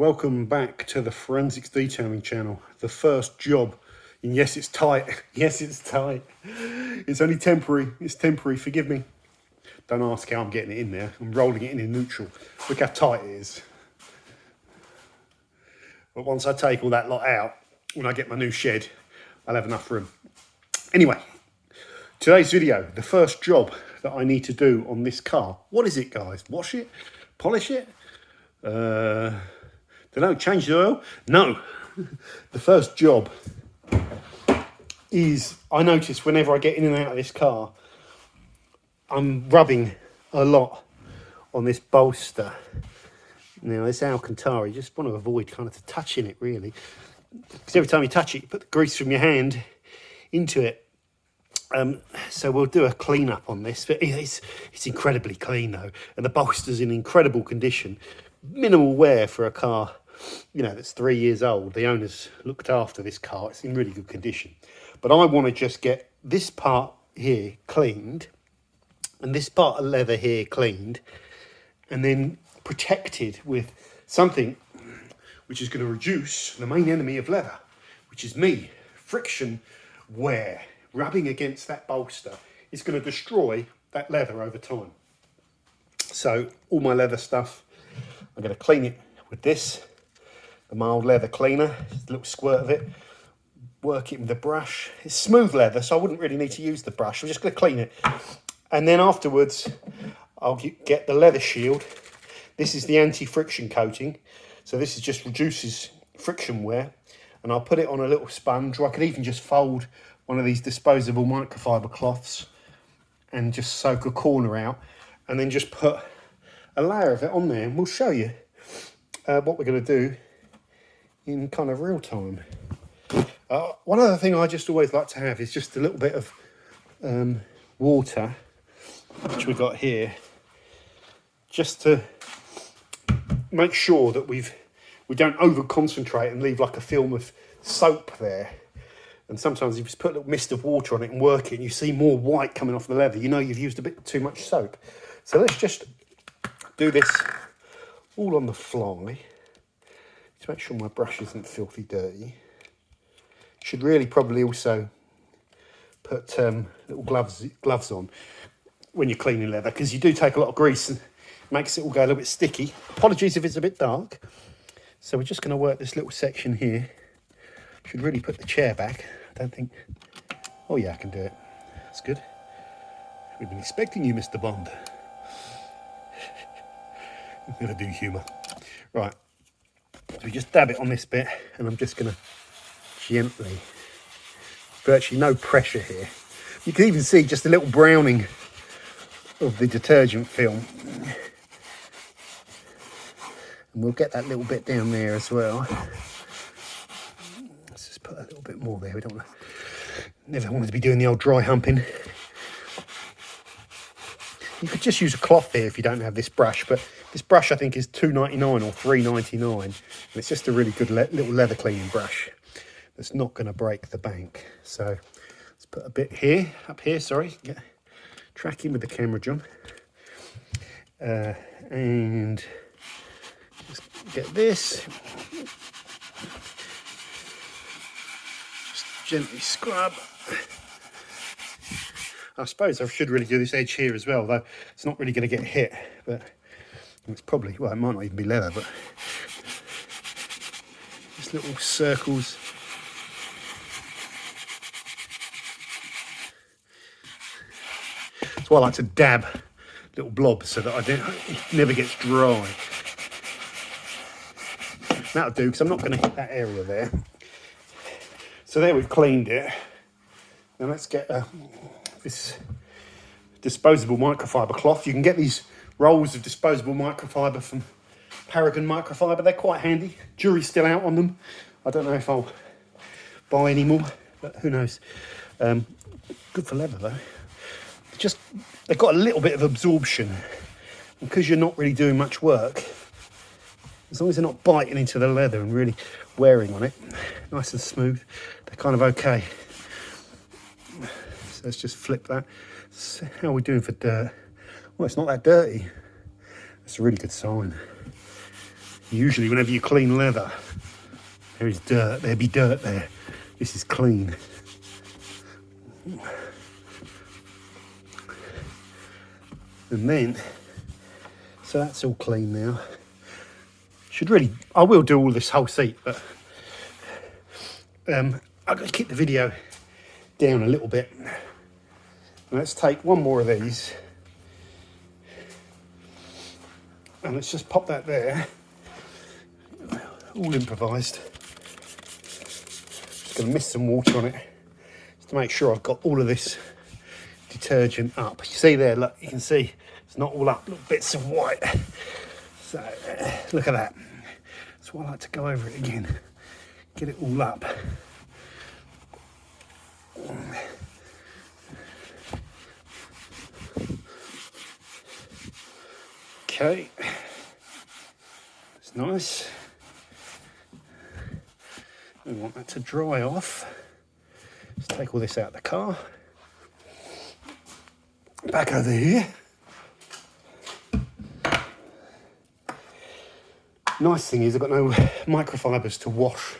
Welcome back to the Forensics Detailing channel. The first job, and yes, it's tight. Yes, it's tight. It's only temporary. It's temporary. Forgive me. Don't ask how I'm getting it in there. I'm rolling it in neutral. Look how tight it is. But once I take all that lot out, when I get my new shed, I'll have enough room. Anyway, today's video, the first job that I need to do on this car. What is it, guys? Wash it? Polish it? Don't know, change the oil? No. The first job is, I notice whenever I get in and out of this car, I'm rubbing a lot on this bolster. Now, this Alcantara, you just want to avoid kind of touching it, really. Because every time you touch it, you put the grease from your hand into it. So we'll do a clean up on this. But it's incredibly clean, though. And the bolster's in incredible condition. Minimal wear for a car, you know, that's 3 years old. The owner's looked after this car. It's in really good condition. But I want to just get this part here cleaned and this part of leather here cleaned and then protected with something which is going to reduce the main enemy of leather, which is me. Friction wear, rubbing against that bolster is going to destroy that leather over time. So all my leather stuff, I'm going to clean it with this, the mild leather cleaner, just a little squirt of it, work it with the brush. It's smooth leather, so I wouldn't really need to use the brush. I'm just going to clean it. And then afterwards, I'll get the leather shield. This is the anti-friction coating. So this is just reduces friction wear. And I'll put it on a little sponge, or I could even just fold one of these disposable microfiber cloths and just soak a corner out and then just put a layer of it on there. And we'll show you what we're going to do in kind of real time. One other thing I just always like to have is just a little bit of water, which we've got here, just to make sure that we don't over concentrate and leave like a film of soap there. And sometimes you just put a little mist of water on it and work it and you see more white coming off the leather, you know you've used a bit too much soap. So let's just do this all on the fly to make sure my brush isn't filthy dirty. Should really probably also put little gloves on when you're cleaning leather, because you do take a lot of grease and makes it all go a little bit sticky. Apologies if it's a bit dark. So we're just going to work this little section here. Should really put the chair back. I don't think... Oh yeah, I can do it. That's good. We've been expecting you, Mr. Bond. I'm going to do humour. Right. So we just dab it on this bit, and I'm just going to gently, virtually no pressure here. You can even see just a little browning of the detergent film. And we'll get that little bit down there as well. Let's just put a little bit more there. We don't want to, never wanted to be doing the old dry humping. You could just use a cloth here if you don't have this brush, but this brush I think is $2.99 or $3.99. And it's just a really good little leather cleaning brush that's not going to break the bank. So let's put a bit here, up here, sorry. Get tracking with the camera, John. And just get this. Just gently scrub. I suppose I should really do this edge here as well, though it's not really going to get hit, but it's probably, well, it might not even be leather, but just little circles. That's why I like to dab little blobs so that it never gets dry. That'll do, because I'm not going to hit that area there. So there, we've cleaned it. Now let's get this disposable microfiber cloth. You can get these rolls of disposable microfiber from Paragon Microfiber. They're quite handy. Jury's still out on them. I don't know if I'll buy any more, but who knows. Good for leather though. They've got a little bit of absorption, and because you're not really doing much work, as long as they're not biting into the leather and really wearing on it, nice and smooth, they're kind of okay. So let's just flip that. So how are we doing for dirt? Well, it's not that dirty. That's a really good sign. Usually whenever you clean leather, there is dirt, there'd be dirt there. This is clean. And then, so that's all clean now. I will do all this whole seat, but I'm going to keep the video down a little bit. Let's take one more of these. And let's just pop that there. All improvised. Just going to mist some water on it, just to make sure I've got all of this detergent up. You see there, look, you can see it's not all up, little bits of white. So, look at that. That's why I like to go over it again. Get it all up. Okay. It's nice. We want that to dry off. Let's take all this out of the car. Back over here. Nice thing is I've got no microfibers to wash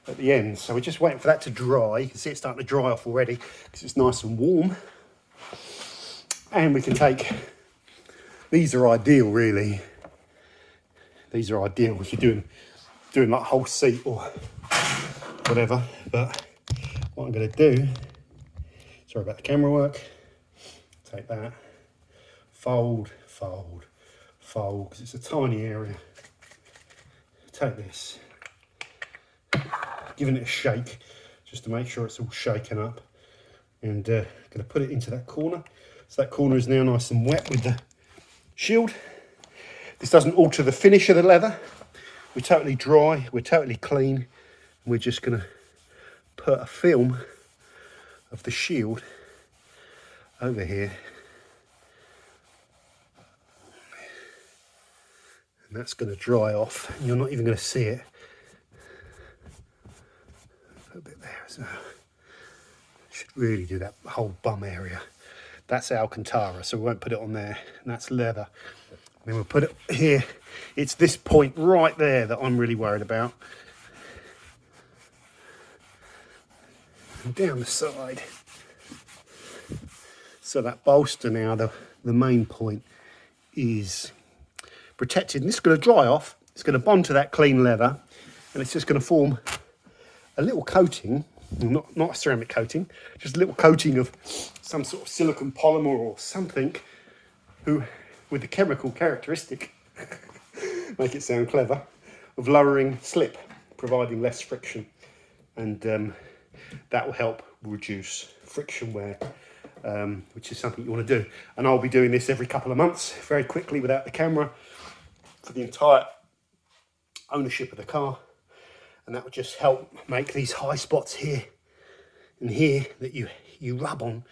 at the end, so we're just waiting for that to dry. You can see it's starting to dry off already because it's nice and warm. And we can take, these are ideal really. These are ideal if you're doing like whole seat or whatever. But what I'm going to do, sorry about the camera work, take that, fold, fold, fold, because it's a tiny area. Take this, giving it a shake just to make sure it's all shaken up, and going to put it into that corner. So that corner is now nice and wet with the shield. This doesn't alter the finish of the leather. We're totally dry, we're totally clean. We're just going to put a film of the shield over here, and that's going to dry off. You're not even going to see it. Put a bit there as well. Should really do that whole bum area. That's Alcantara, so we won't put it on there. And that's leather. And then we'll put it here. It's this point right there that I'm really worried about. And down the side. So that bolster now, the main point, is protected. And this is going to dry off. It's going to bond to that clean leather. And it's just going to form a little coating, not a ceramic coating, just a little coating of some sort of silicone polymer or something with the chemical characteristic, make it sound clever, of lowering slip, providing less friction. And that will help reduce friction wear, which is something you want to do. And I'll be doing this every couple of months, very quickly without the camera, for the entire ownership of the car. And that will just help make these high spots here and here that you rub on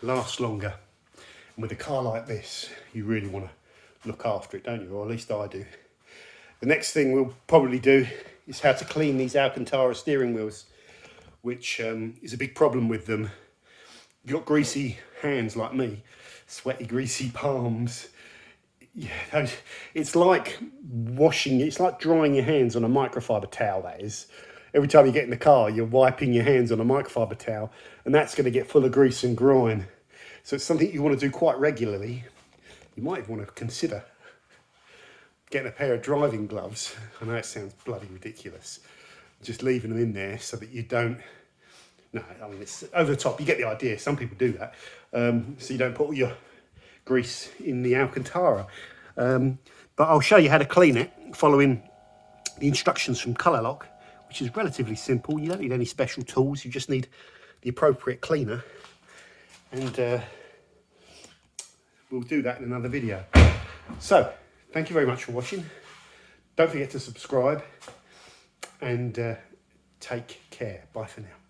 last longer. And with a car like this, you really want to look after it, don't you? Or at least I do. The next thing we'll probably do is how to clean these Alcantara steering wheels, which is a big problem with them. You've got greasy hands like me, sweaty, greasy palms. Yeah, it's like washing, it's like drying your hands on a microfiber towel, that is. Every time you get in the car, you're wiping your hands on a microfiber towel, and that's going to get full of grease and grime. So it's something you want to do quite regularly. You might want to consider getting a pair of driving gloves. I know it sounds bloody ridiculous. Just leaving them in there so that you don't, no, I mean, it's over the top. You get the idea. Some people do that. So you don't put all your grease in the Alcantara. But I'll show you how to clean it following the instructions from Colourlock, which is relatively simple. You don't need any special tools. You just need the appropriate cleaner. And we'll do that in another video. So, thank you very much for watching. Don't forget to subscribe, and take care. Bye for now.